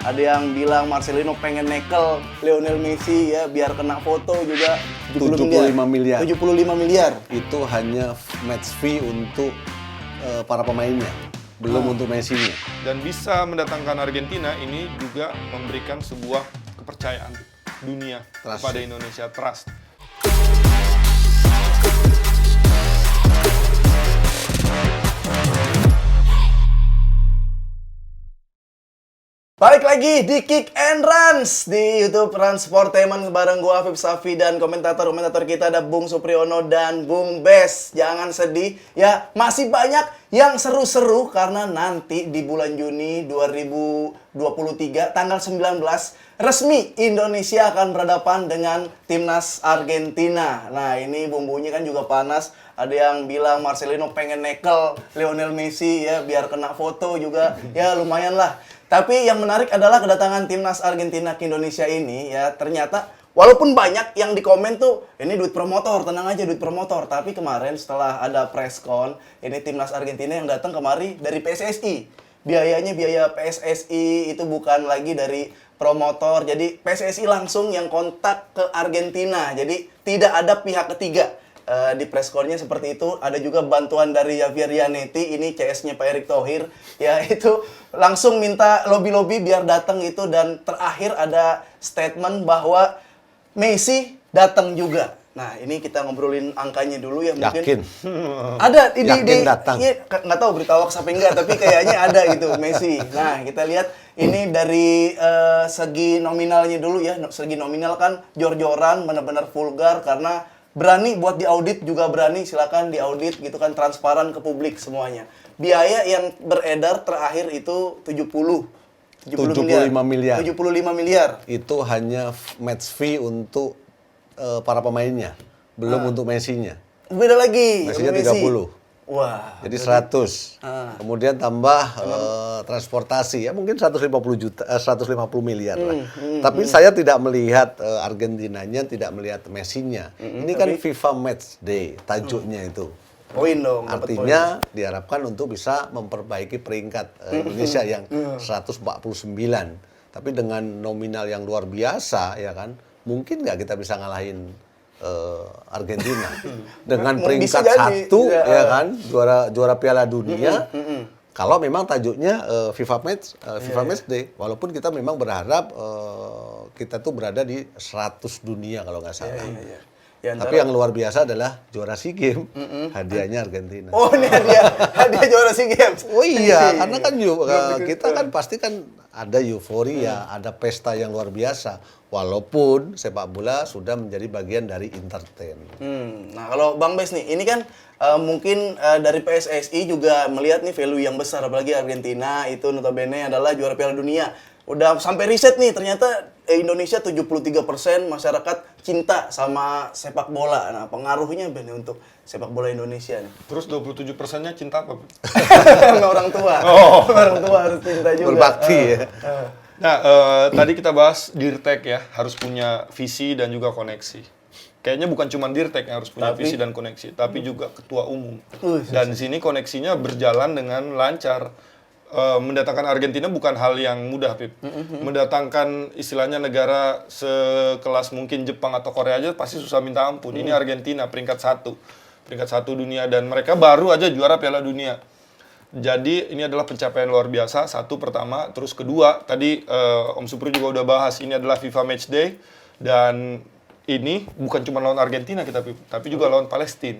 Ada yang bilang Marcelino pengen nekel Lionel Messi ya biar kena foto juga 75 miliar. 75 miliar. Itu hanya match fee untuk para pemainnya, belum untuk Messi-nya. Dan bisa mendatangkan Argentina ini juga memberikan sebuah kepercayaan dunia Trust. kepada Indonesia, trust. Balik lagi di Kick and Runs di YouTube Transportainment bareng gua Afif Safi dan komentator kita ada Bung Supriyono dan Bung Bes. Jangan sedih ya, masih banyak yang seru-seru karena nanti di bulan Juni 2023 tanggal 19 resmi Indonesia akan berhadapan dengan timnas Argentina. Nah, ini bumbunya kan juga panas. Ada yang bilang Marcelino pengen nekel Lionel Messi ya biar kena foto juga. Ya lumayan lah. Tapi yang menarik adalah kedatangan timnas Argentina ke Indonesia ini ya ternyata walaupun banyak yang di komen tuh ini duit promotor, tenang aja duit promotor. Tapi kemarin setelah ada preskon, ini timnas Argentina yang datang kemari dari PSSI. Biayanya biaya PSSI itu bukan lagi dari promotor. Jadi PSSI langsung yang kontak ke Argentina. Jadi tidak ada pihak ketiga. Di preskonnya seperti itu. Ada juga bantuan dari Javier Zanetti, ini CS-nya Pak Erick Thohir ya, itu langsung minta lobby-lobby biar datang itu. Dan terakhir ada statement bahwa Messi datang juga. Nah, ini kita ngobrolin angkanya dulu ya mungkin. Yakin? Ada Yakin datang? Nggak tahu berita hoax apa enggak, tapi kayaknya ada gitu Messi. Nah, kita lihat ini dari segi nominalnya dulu ya. Segi nominal kan jor-joran, benar-benar vulgar karena berani buat diaudit juga berani, silakan diaudit gitu kan, transparan ke publik semuanya. Biaya yang beredar terakhir itu 75 miliar. 75 miliar. Itu hanya match fee untuk para pemainnya, belum untuk Messi-nya. Beda lagi. Messi-nya Messi. 30. Wah. Jadi 100. Kemudian tambah transportasi ya mungkin 150 miliar lah. Tapi saya tidak melihat Argentinanya, tidak melihat Messi-nya. Ini kan FIFA Match Day tajuknya itu. Poin dong. dapat Artinya diharapkan untuk bisa memperbaiki peringkat Indonesia yang 149. Tapi dengan nominal yang luar biasa ya kan, mungkin nggak kita bisa ngalahin Argentina dengan peringkat satu ya kan, juara Piala Dunia. Kalau memang tajuknya FIFA Match Day, walaupun kita memang berharap kita tuh berada di 100 dunia kalau nggak salah. Ya, tapi yang luar biasa adalah juara SEA Games, hadiahnya Argentina. Oh, ini hadiah juara SEA Games. Oh iya, karena kan kita kan pasti kan ada euforia, ada pesta yang luar biasa. Walaupun sepak bola sudah menjadi bagian dari entertain. Nah, kalau Bang Bes nih, ini kan mungkin dari PSSI juga melihat nih value yang besar, apalagi Argentina itu notabene adalah juara Piala Dunia. Udah sampai riset nih, ternyata Indonesia 73% masyarakat cinta sama sepak bola. Nah, pengaruhnya bener untuk sepak bola Indonesia nih. Terus 27%-nya cinta apa? Sama orang tua. Oh. Orang tua harus cinta juga. Berbakti ya. Nah, tadi kita bahas Dirtek ya, harus punya visi dan juga koneksi. Kayaknya bukan cuma Dirtek yang harus punya visi dan koneksi, tapi juga ketua umum. Dan di sini koneksinya berjalan dengan lancar. Mendatangkan Argentina bukan hal yang mudah, Pip. Mendatangkan istilahnya negara sekelas mungkin Jepang atau Korea aja pasti susah minta ampun. Ini Argentina peringkat satu dunia, dan mereka baru aja juara Piala Dunia. Jadi ini adalah pencapaian luar biasa, satu pertama. Terus kedua, tadi Om Supri juga udah bahas, ini adalah FIFA Match Day. Dan ini bukan cuma lawan Argentina kita, tapi juga lawan Palestina.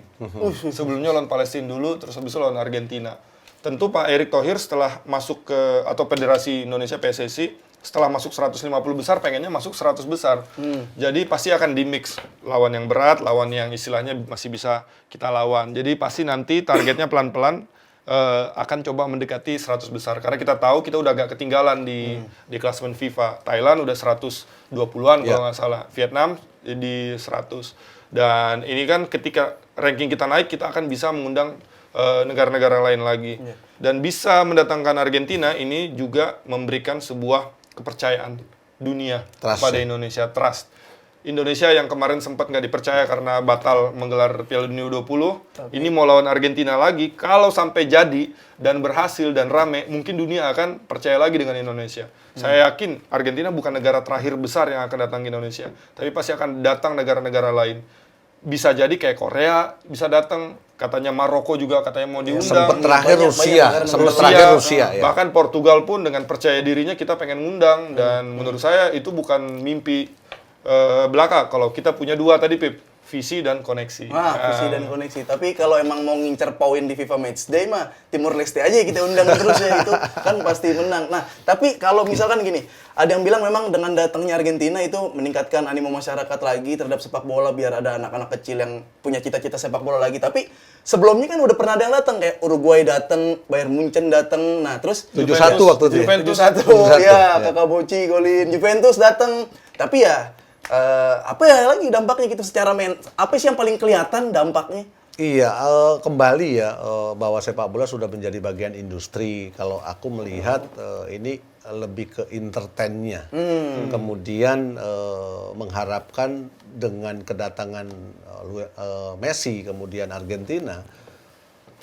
Sebelumnya lawan Palestina dulu, terus habis itu lawan Argentina. Tentu Pak Erick Thohir setelah masuk ke, atau Federasi Indonesia PSSI, setelah masuk 150 besar, pengennya masuk 100 besar. Jadi pasti akan di-mix. Lawan yang berat, lawan yang istilahnya masih bisa kita lawan. Jadi pasti nanti targetnya pelan-pelan akan coba mendekati 100 besar. Karena kita tahu kita udah agak ketinggalan di klasemen FIFA. Thailand udah 120-an kalau nggak salah. Vietnam di 100. Dan ini kan ketika ranking kita naik, kita akan bisa mengundang negara-negara lain lagi. Dan bisa mendatangkan Argentina ini juga memberikan sebuah kepercayaan dunia Trust, pada ya? Indonesia, trust. Indonesia yang kemarin sempat nggak dipercaya karena batal menggelar Piala Dunia U20, ini mau lawan Argentina lagi. Kalau sampai jadi dan berhasil dan rame, mungkin dunia akan percaya lagi dengan Indonesia. Saya yakin Argentina bukan negara terakhir besar yang akan datang ke Indonesia, tapi pasti akan datang negara-negara lain. Bisa jadi kayak Korea bisa datang, katanya Maroko juga katanya mau diundang. Sempat terakhir Banyak Rusia, negara sempat terakhir Rusia ya. Bahkan Portugal pun dengan percaya dirinya kita pengen ngundang, dan menurut saya itu bukan mimpi belaka kalau kita punya dua tadi, Pip, visi dan koneksi. Visi dan koneksi. Tapi kalau emang mau ngincer poin di FIFA Matchday mah Timur Leste aja ya kita undang terus ya, itu kan pasti menang. Nah, tapi kalau misalkan gini, ada yang bilang memang dengan datangnya Argentina itu meningkatkan animo masyarakat lagi terhadap sepak bola, biar ada anak-anak kecil yang punya cita-cita sepak bola lagi. Tapi sebelumnya kan udah pernah ada yang datang, kayak Uruguay datang, Bayern Munchen datang. Nah, terus 71 waktu itu. Juventus 71 ya, Kakak Boci golin. Juventus datang. Tapi ya apa ya lagi dampaknya gitu secara apa sih yang paling kelihatan dampaknya? Iya, kembali ya bahwa sepak bola sudah menjadi bagian industri. Kalau aku melihat ini lebih ke entertainnya. Kemudian mengharapkan dengan kedatangan Messi kemudian Argentina,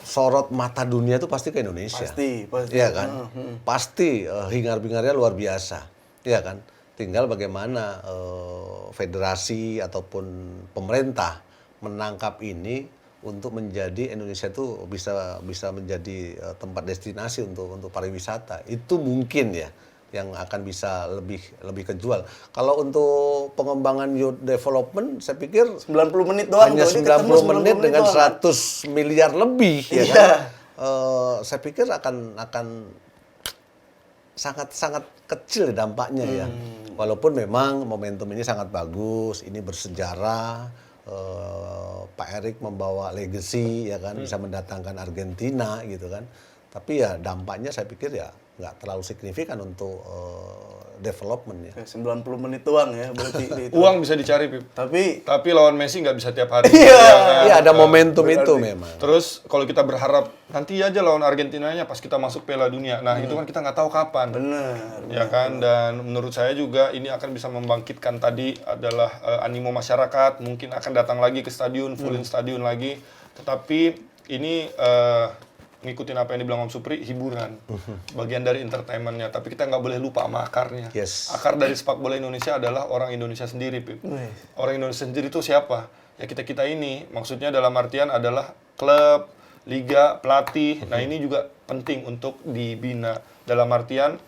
sorot mata dunia itu pasti ke Indonesia. Pasti. Iya kan? Pasti hingar-bingarnya luar biasa. Iya kan? Tinggal bagaimana federasi ataupun pemerintah menangkap ini untuk menjadi Indonesia itu bisa menjadi tempat destinasi untuk pariwisata. Itu mungkin ya yang akan bisa lebih kejual. Kalau untuk pengembangan youth development, saya pikir 90 menit doang hanya tuh. 90 menit dengan doang. 100 miliar lebih ya Iya. kan? Saya pikir akan sangat kecil dampaknya ya. Walaupun memang momentum ini sangat bagus, ini bersejarah. Pak Erik membawa legacy ya kan, bisa mendatangkan Argentina gitu kan. Tapi ya dampaknya saya pikir ya nggak terlalu signifikan untuk development ya. 90 menit doang ya berarti itu. Uang bisa dicari, Pip. Tapi lawan Messi nggak bisa tiap hari. Iya, ada momentum itu memang. Terus kalau kita berharap nanti aja lawan Argentinanya pas kita masuk Piala Dunia. Nah, itu kan kita nggak tahu kapan. bener. Ya kan, dan menurut saya juga ini akan bisa membangkitkan tadi adalah animo masyarakat, mungkin akan datang lagi ke stadion, fullin stadion lagi. Tetapi ini ngikutin apa yang dibilang Om Supri, hiburan, bagian dari entertainment-nya. Tapi kita nggak boleh lupa sama akarnya. Yes. Akar dari sepak bola Indonesia adalah orang Indonesia sendiri, Pip. Orang Indonesia sendiri itu siapa? Ya kita ini, maksudnya dalam artian adalah klub, liga, pelatih. Nah, ini juga penting untuk dibina. Dalam artian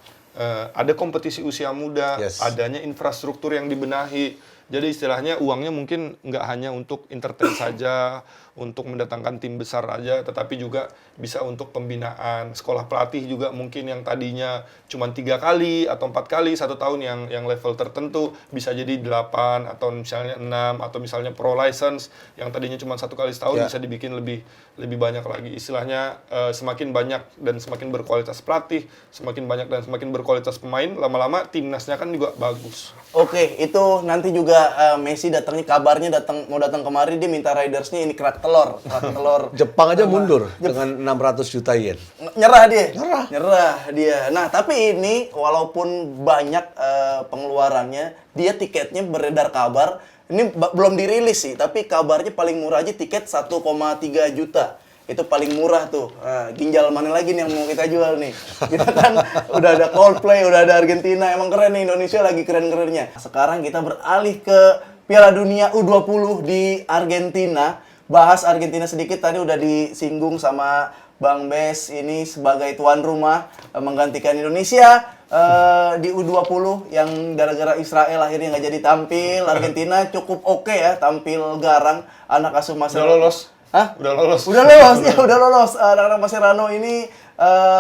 ada kompetisi usia muda, Yes. adanya infrastruktur yang dibenahi. Jadi istilahnya uangnya mungkin nggak hanya untuk entertain saja, untuk mendatangkan tim besar aja, tetapi juga bisa untuk pembinaan. Sekolah pelatih juga mungkin yang tadinya cuma 3 kali atau 4 kali 1 tahun yang level tertentu, bisa jadi 8 atau misalnya 6, atau misalnya pro license yang tadinya cuma 1 kali setahun bisa dibikin lebih banyak lagi. Istilahnya semakin banyak dan semakin berkualitas pelatih, semakin banyak dan semakin berkualitas pemain, lama-lama timnasnya kan juga bagus. Oke, itu nanti juga Messi datangnya, kabarnya mau datang kemari, dia minta ridersnya ini kerak telur. Jepang aja mundur dengan 600 juta yen. Nyerah dia. Nyerah. Dia. Nah, tapi ini walaupun banyak pengeluarannya, dia tiketnya beredar kabar, ini belum dirilis sih, tapi kabarnya paling murah aja tiket 1,3 juta. Itu paling murah tuh. Nah, ginjal mana lagi nih yang mau kita jual nih? Kita kan udah ada Coldplay, udah ada Argentina. Emang keren nih, Indonesia lagi keren-kerennya. Sekarang kita beralih ke Piala Dunia U20 di Argentina. Bahas Argentina sedikit, tadi udah disinggung sama Bang Bes, ini sebagai tuan rumah menggantikan Indonesia di U20 yang gara-gara Israel akhirnya nggak jadi tampil. Argentina cukup oke ya, tampil garang. Anak asuh Mas Udah lolos? Hah? Udah lolos? Udah lolos, ya udah lolos. Anak-anak Mascherano ini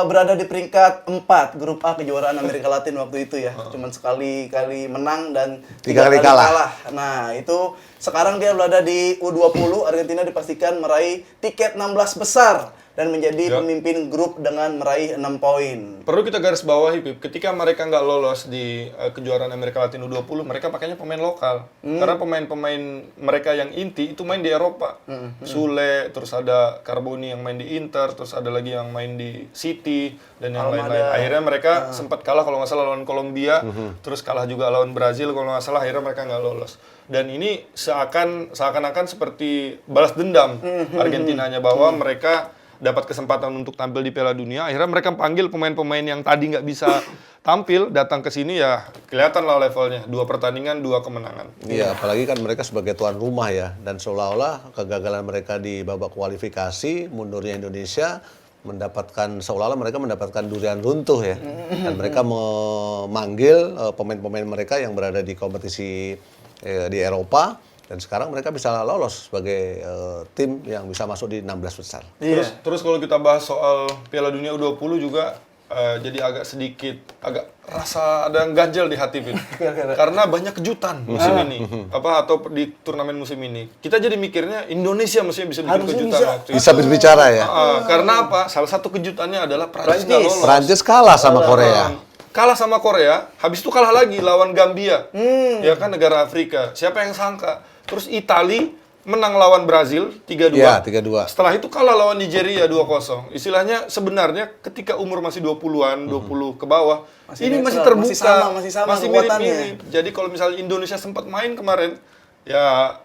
berada di peringkat 4 grup A kejuaraan Amerika Latin waktu itu ya. Cuman sekali menang dan 3 kali kalah. Nah, itu sekarang dia berada di U20. Argentina dipastikan meraih tiket 16 besar dan menjadi pemimpin grup dengan meraih 6 poin. Perlu kita garis bawahi, Pip, ketika mereka nggak lolos di kejuaraan Amerika Latin U20, mereka pakainya pemain lokal. Karena pemain-pemain mereka yang inti itu main di Eropa. Sule, terus ada Carboni yang main di Inter, terus ada lagi yang main di City, dan yang lain-lain. Akhirnya mereka sempat kalah kalau nggak salah lawan Kolombia, terus kalah juga lawan Brazil kalau nggak salah, akhirnya mereka nggak lolos. Dan ini seakan-akan seperti balas dendam Argentinanya bahwa mereka dapat kesempatan untuk tampil di Piala Dunia, akhirnya mereka panggil pemain-pemain yang tadi nggak bisa tampil, datang ke sini ya kelihatan lah levelnya. 2 pertandingan, 2 kemenangan. Iya, apalagi kan mereka sebagai tuan rumah ya, dan seolah-olah kegagalan mereka di babak kualifikasi, mundurnya Indonesia, seolah-olah mereka mendapatkan durian runtuh ya. Dan mereka memanggil pemain-pemain mereka yang berada di kompetisi di Eropa, dan sekarang mereka bisa lolos sebagai tim yang bisa masuk di 16 besar. Terus kalau kita bahas soal Piala Dunia U20 juga jadi agak rasa ada yang ganjel di hati, Pin. Karena banyak kejutan musim ini. Atau di turnamen musim ini. Kita jadi mikirnya Indonesia mestinya bisa bikin kejutan waktu itu. Bisa berbicara ya. Karena apa? Salah satu kejutannya adalah Prancis nggak lolos. Prancis kalah sama Korea. Kalah sama Korea, habis itu kalah lagi lawan Gambia. Ya kan, negara Afrika. Siapa yang sangka? Terus Itali menang lawan Brazil 3-2. Iya, 3-2. Setelah itu kalah lawan Nigeria 2-0. Istilahnya sebenarnya ketika umur masih 20-an, 20 ke bawah, ini masih terbuka, masih mirip-mirip. Jadi kalau misalnya Indonesia sempat main kemarin, ya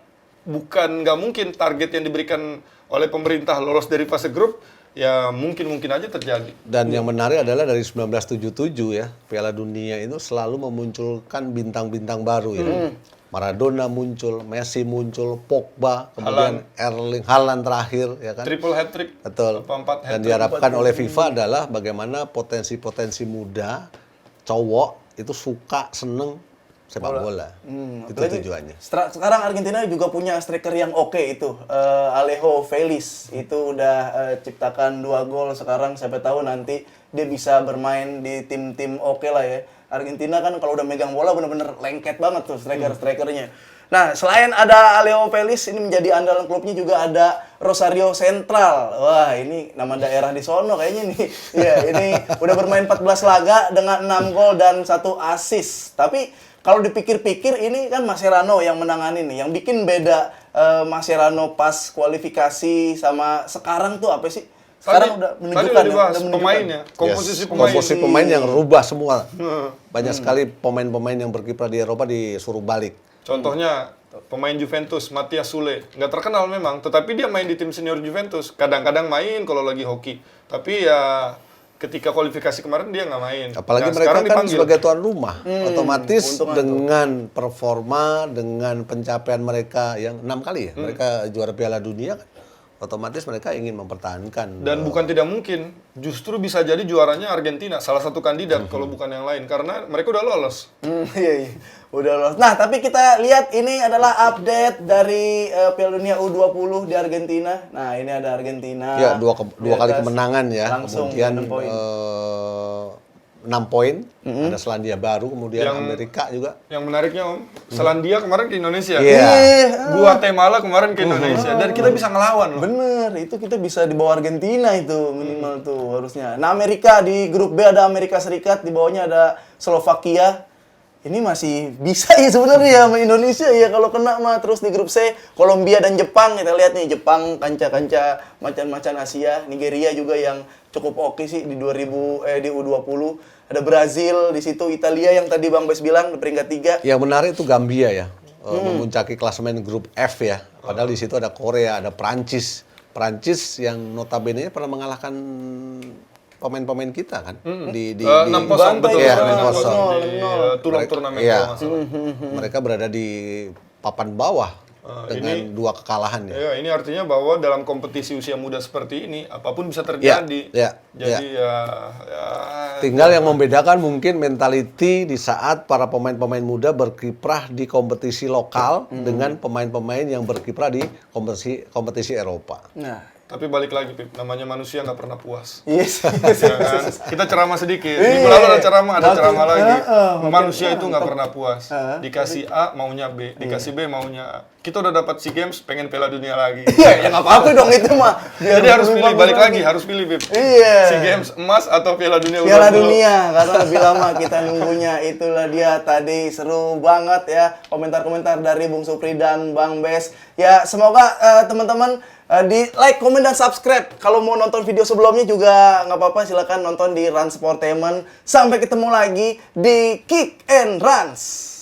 bukan nggak mungkin target yang diberikan oleh pemerintah lolos dari fase grup, ya mungkin aja terjadi. Dan yang menarik adalah dari 1977 ya, Piala Dunia itu selalu memunculkan bintang-bintang baru ya. Maradona muncul, Messi muncul, Pogba, kemudian Erling Haaland terakhir ya kan. Triple hat-trick. Betul. 4 hat-trick. Dan diharapkan oleh FIFA adalah bagaimana potensi-potensi muda cowok itu suka, seneng sepak bola. Itu tujuannya. Sekarang Argentina juga punya striker yang oke itu, Alejo Felix. Itu udah ciptakan 2 gol sekarang, siapa tahu nanti dia bisa bermain di tim-tim oke lah ya. Argentina kan kalau udah megang bola bener-bener lengket banget tuh striker-strikernya. Nah, selain ada Alejo Felix, ini menjadi andalan klubnya juga ada Rosario Central. Wah, ini nama daerah di sono kayaknya nih. Ya, ini udah bermain 14 laga dengan 6 gol dan 1 assist. Tapi kalau dipikir-pikir ini kan Mascherano yang menangani nih. Yang bikin beda Mascherano pas kualifikasi sama sekarang tuh apa sih? Sekarang udah menunjukkan pemainnya, komposisi pemain yang rubah semua. Banyak sekali pemain-pemain yang berkiprah di Eropa disuruh balik. Contohnya pemain Juventus, Matias Sule. Nggak terkenal memang, tetapi dia main di tim senior Juventus. Kadang-kadang main kalau lagi hoki. Tapi ya ketika kualifikasi kemarin dia nggak main. Apalagi mereka kan sebagai tuan rumah. Otomatis dengan performa, dengan pencapaian mereka yang 6 kali ya. Mereka juara Piala Dunia kan. Otomatis mereka ingin mempertahankan. Dan bukan tidak mungkin, justru bisa jadi juaranya Argentina, salah satu kandidat kalau bukan yang lain, karena mereka udah lolos. Iya, udah lolos. Nah, tapi kita lihat ini adalah update dari Piala Dunia U20 di Argentina. Nah, ini ada Argentina. Ya, dua kali kemenangan ya. Langsung kemudian 6 poin. 6 poin, ada Selandia Baru, kemudian Amerika juga. Yang menariknya Om, Selandia kemarin ke Indonesia. Guatemala kemarin ke Indonesia. Dan kita bisa ngelawan loh. Bener, itu kita bisa di bawah Argentina itu minimal tuh harusnya. Nah, Amerika di grup B ada Amerika Serikat, di bawahnya ada Slovakia. Ini masih bisa ya sebenarnya sama Indonesia ya kalau kena mah. Terus di grup C Kolombia dan Jepang, kita lihat nih Jepang kanca-kanca macan-macan Asia, Nigeria juga yang cukup oke sih di di U20. Ada Brazil di situ, Italia yang tadi Bang Bes bilang di peringkat 3. Yang menarik itu Gambia ya, memuncaki klasemen grup F ya. Padahal di situ ada Korea, ada Prancis. Prancis yang notabene pernah mengalahkan pemain-pemain kita kan di 6-0 betul ya, 6-0 di turnamen kalau nggak salah. Mereka berada di papan bawah dengan 2 kekalahan ya. Ya, ini artinya bahwa dalam kompetisi usia muda seperti ini apapun bisa terjadi. Jadi tinggal yang membedakan mungkin mentality di saat para pemain-pemain muda berkiprah di kompetisi lokal dengan pemain-pemain yang berkiprah di kompetisi Eropa. Nah, Tapi balik lagi, Pip, namanya manusia nggak pernah puas. Yes. Ya kan? Kita ceramah sedikit. Iya. Minggu lalu ada ceramah lagi. Makin Manusia itu nggak mantap. pernah puas. Dikasih A maunya B, dikasih B maunya A. Kita udah dapat SEA Games, pengen Piala Dunia lagi. Iya, ya nggak apa-apa dong itu mah. Biar Jadi harus pilih, berkembang balik lagi, harus pilih, Pip. Iya. SEA Games emas atau Piala Dunia Piala U20. Dunia, karena lebih lama kita nunggunya. Itulah dia tadi, seru banget ya komentar-komentar dari Bung Supri dan Bang Bes. Ya semoga teman-teman di like, komen, dan subscribe. Kalau mau nonton video sebelumnya juga nggak apa-apa, silakan nonton di Run Sportainment. Sampai ketemu lagi di Kick and Runs.